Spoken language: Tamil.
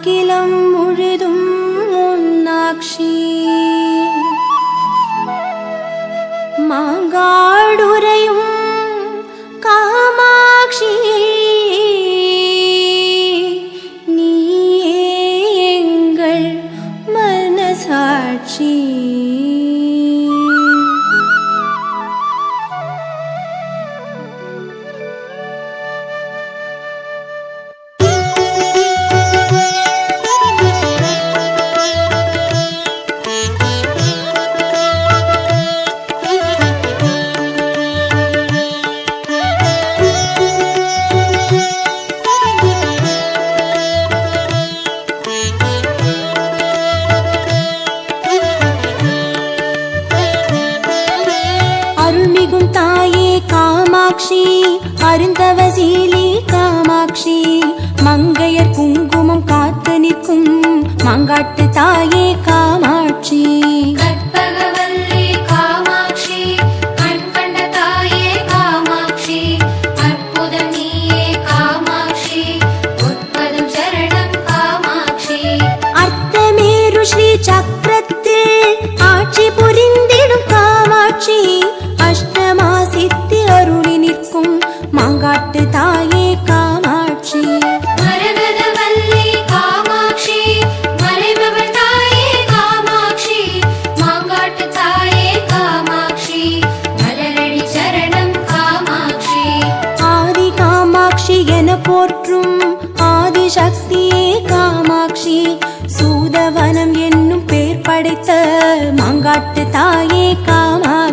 அகிலம் முழுதும் உன்னாட்சி மாங்காடுரையும் காமாட்சி நீயே எங்கள் மனசாட்சி அருந்தவசீலி காமாட்சி மங்கையர் குங்குமம் காத்து நிற்கும் மாங்காட்டு தாயே காமாட்சி கற்பகவல்லி காமாட்சி கண் கண்ட தாயே காமாட்சி அற்புதம் நீயே காமாட்சி உட்பதம் சரணம் காமாட்சி அர்த்தமேரு ஸ்ரீ சக்கரத்தில் ஆட்சி புரிந்திடும் காமாட்சி அஷ்டமா சித்தி அருளி நிற்கும் மாங்காட்டு தாயே காமாட்சி மரகதவல்லி காமாட்சி மலைமகள் தாயே காமாட்சி மாங்காட்டு தாயே காமாட்சி மலரடி சரணம் காமாட்சி ஆதி காமாட்சி என போற்றும் ஆதிசக்தியே காமாட்சி சூதவனம் என்னும் பேர் படைத்த மாங்காட்டு தாயே காமாட்சி